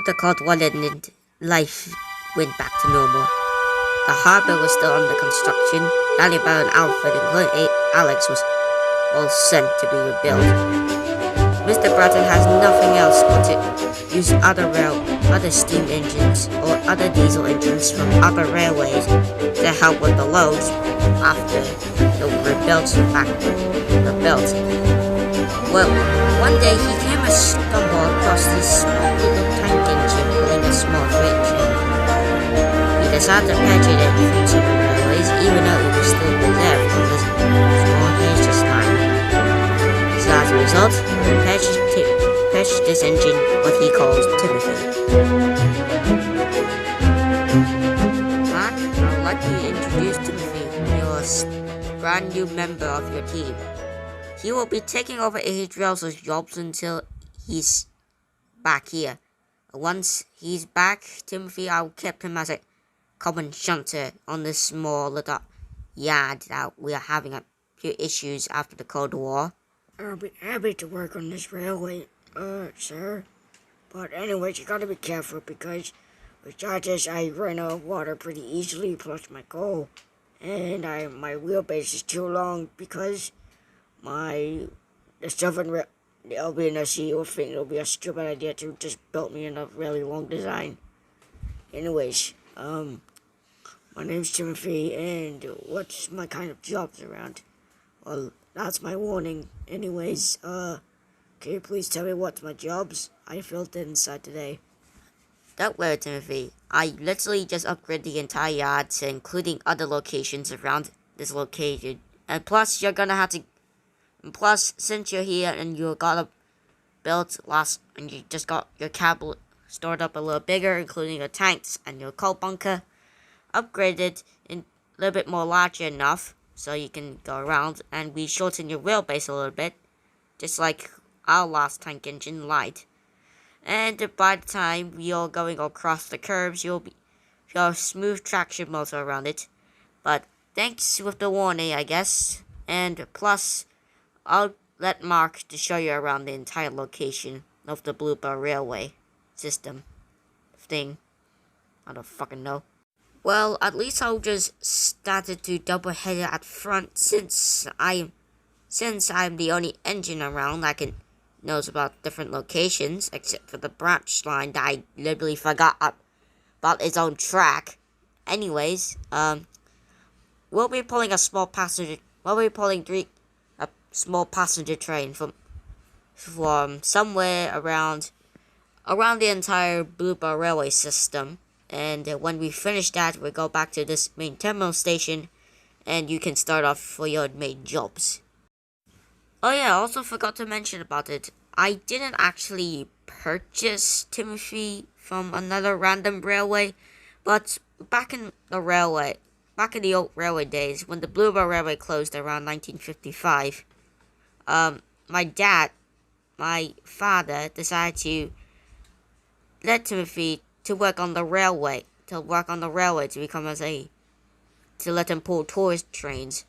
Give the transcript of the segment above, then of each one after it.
the cold war ended, life went back to normal. The harbor was still under construction. Alibaba and Alfred, including Alex, was all sent to be rebuilt. Mr. Bratton has nothing else but to use other steam engines or other diesel engines from other railways to help with the loads after the rebuilt. Well, one day he came and stumbled across this small little tank engine pulling a small freight train. He decided to purchase it from some railways, even though it was still reserved on this small heritage line. So as a result, he purchased this engine, what he calls Timothy. Mark, I would like to introduce Timothy, your brand new member of your team. He will be taking over Adriel's jobs until he's back here. Once he's back, Timothy, I'll keep him as a common shunter on this small little yard that we are having a few issues after the Cold War. I'll be happy to work on this railway, sir. But anyways, you gotta be careful because besides this, I run out of water pretty easily, plus my coal. And my wheelbase is too long because the southern LBNSC will think it'll be a stupid idea to just build me in a really long design. Anyways, my name's Timothy, and what's my kind of jobs around? Well, that's my warning. Anyways, can you please tell me what's my jobs? I filled it inside today. Don't worry, Timothy. I literally just upgraded the entire yard to including other locations around this location. And plus, since you're here and you got a built and you just got your cab stored up a little bigger, including your tanks and your coal bunker, upgraded in a little bit more larger enough so you can go around, and we shorten your wheelbase a little bit, just like our last tank engine light. And by the time you're going across the curves, you'll have smooth traction motor around it. But thanks with the warning, I guess. And plus, I'll let Mark to show you around the entire location of the Bluebird Railway system thing. I don't fucking know. Well, at least I'll just started to double header at front since I'm the only engine around that knows about different locations, except for the branch line that I literally forgot about its own track. Anyways, we'll be pulling a small passenger train from somewhere around the entire Bluebird Railway system. And when we finish that, we'll go back to this main terminal station, and you can start off for your main jobs. Oh yeah, I also forgot to mention about it. I didn't actually purchase Timothy from another random railway, but back in the old railway days, when the Bluebird Railway closed around 1955, my father decided to let Timothy to work on the railway, to let him pull tourist trains.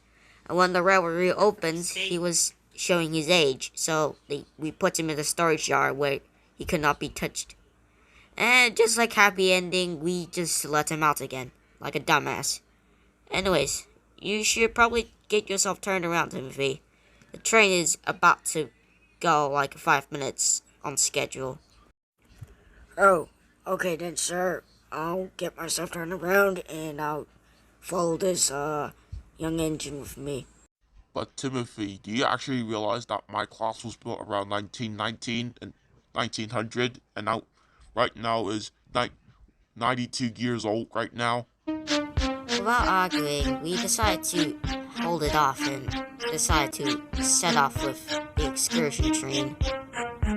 And when the railway reopens, he was showing his age, so we put him in the storage yard where he could not be touched. And just like happy ending, we just let him out again, like a dumbass. Anyways, you should probably get yourself turned around, Timothy. The train is about to go like 5 minutes on schedule. Oh, okay then, sir. I'll get myself turned around and I'll follow this young engine with me. But Timothy, do you actually realize that my class was built around 1919 and 1900, and right now is 92 years old right now? Without arguing, we decided to hold it off and decided to set off with the excursion train.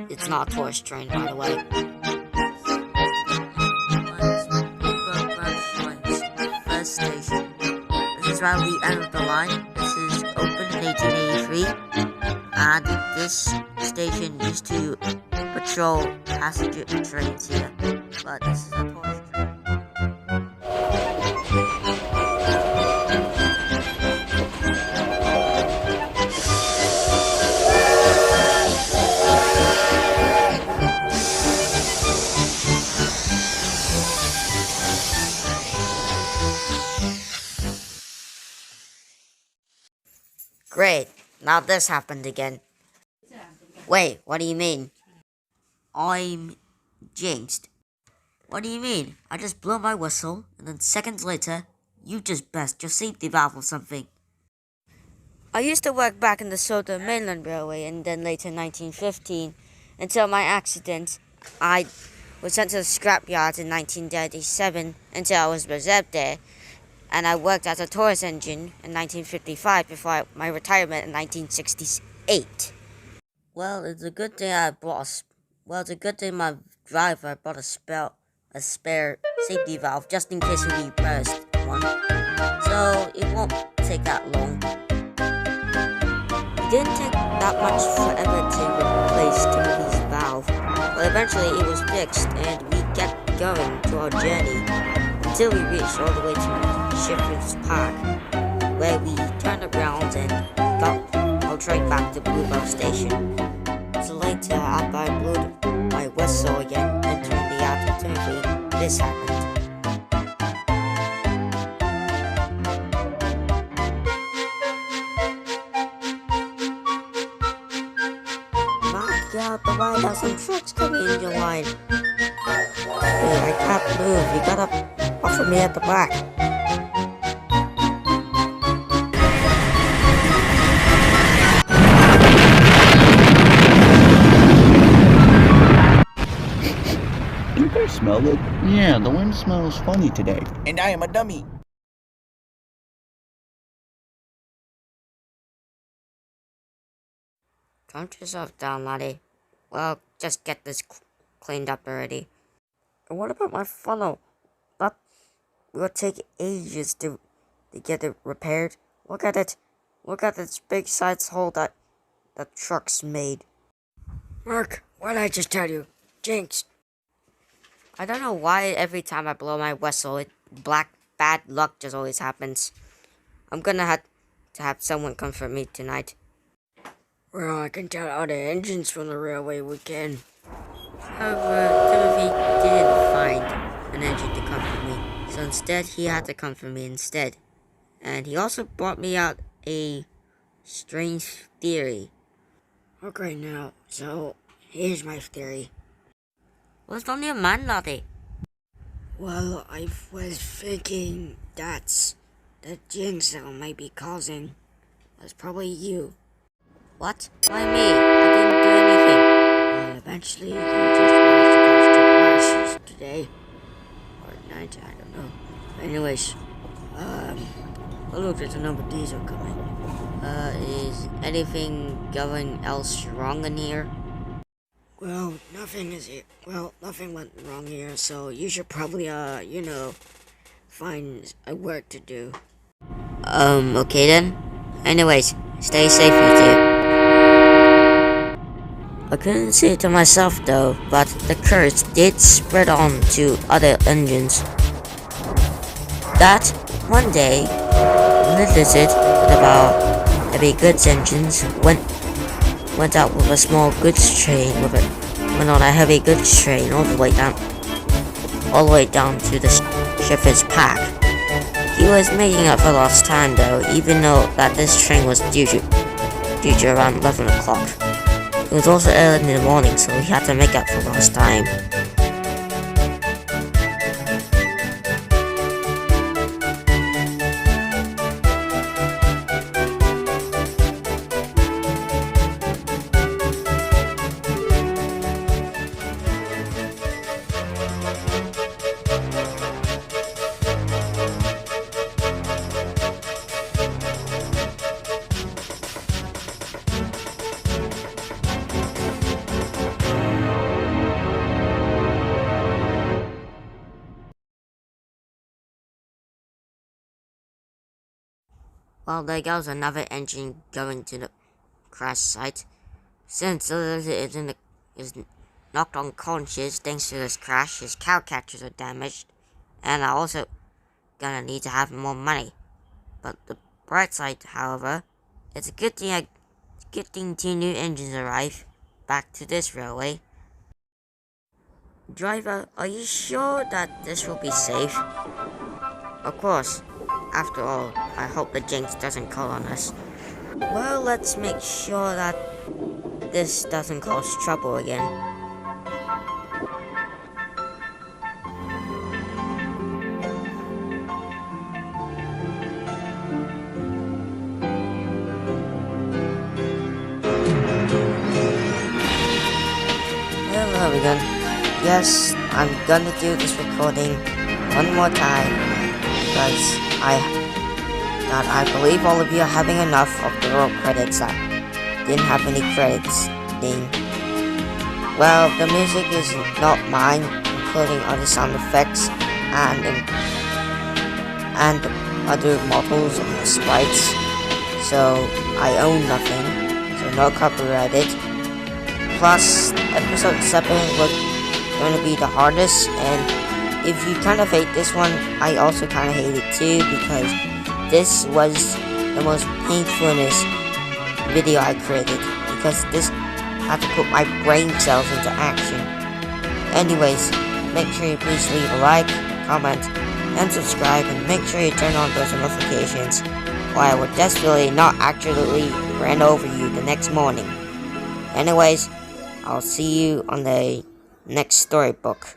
It's not a tourist train, by the way. First station. This is around the end of the line. This is opened in 1883, and this station used to patrol passenger trains here, but this is a tourist train. now this happened again. Wait, what do you mean? I'm jinxed. What do you mean? I just blew my whistle, and then seconds later, you just burst your safety valve or something. I used to work back in the Southern Mainland Railway, and then later in 1915, until my accident, I was sent to the scrapyard in 1937 until I was reserved there, and I worked as a tourist engine in 1955 before my retirement in 1968. Well, it's a good thing it's a good thing my driver bought a spare safety valve just in case we burst one. So it won't take that long. It didn't take that much forever to replace Timothy's valve, but eventually it was fixed and we kept going to our journey until we reached all the way to Shepherd's Park, where we turned around and got our train back to Bluebell Station. So later, after I blew my whistle again and turned me out to Timothy, this happened. Get out the way, there's some trucks coming in your line. Hey, I can't move, you gotta offer me at the back. You guys smell it? Yeah, the wind smells funny today. And I am a dummy. Calm yourself down, laddie. Well, just get this cleaned up already. And what about my funnel? That will take ages to get it repaired. Look at it. Look at this big size hole that the truck's made. Mark, what did I just tell you? Jinxed. I don't know why every time I blow my whistle, bad luck just always happens. I'm gonna have to have someone come for me tonight. Well, I can tell all the engines from the railway weekend. However, Timothy didn't find an engine to come for me, so instead he had to come for me instead. And he also brought me out a strange theory. Okay, now, so here's my theory. What's on your mind, laddie? Well, I was thinking that's the jinx that might be causing. That's probably you. What? Why me? I didn't do anything. Well, eventually, you just managed to cause two crashes today. Or night, I don't know. Anyways, oh look, there's another diesel coming. Is anything going else wrong in here? Well, nothing went wrong here, so you should probably, find a work to do. Okay then. Anyways, stay safe, you two. I couldn't see it to myself though, but the curse did spread on to other engines. That one day, the lizard with about heavy goods engines went out with a small goods train went on a heavy goods train all the way down to the Shepherd's Park. He was making up for lost time though, even though that this train was due to around 11 o'clock. It was also early in the morning, so he had to make up for lost time. Well, there goes another engine going to the crash site. Since the lizard is knocked unconscious thanks to this crash, his cow catchers are damaged, and are also gonna need to have more money. But the bright side, however, it's a good thing two new engines arrive back to this railway. Driver, are you sure that this will be safe? Of course. After all, I hope the jinx doesn't call on us. Well, let's make sure that this doesn't cause trouble again. Well, there we go. Yes, I'm gonna do this recording one more time because I believe all of you are having enough of the roll credits that didn't have any credits being. Well, the music is not mine, including other sound effects and other models and sprites, so I own nothing, so no copyrighted. Plus, episode 7 was going to be the hardest, and if you kind of hate this one, I also kind of hate it too, because this was the most painfulness video I created, because this had to put my brain cells into action. Anyways, make sure you please leave a like, comment, and subscribe, and make sure you turn on those notifications, or I would desperately not actually run over you the next morning. Anyways, I'll see you on the next storybook.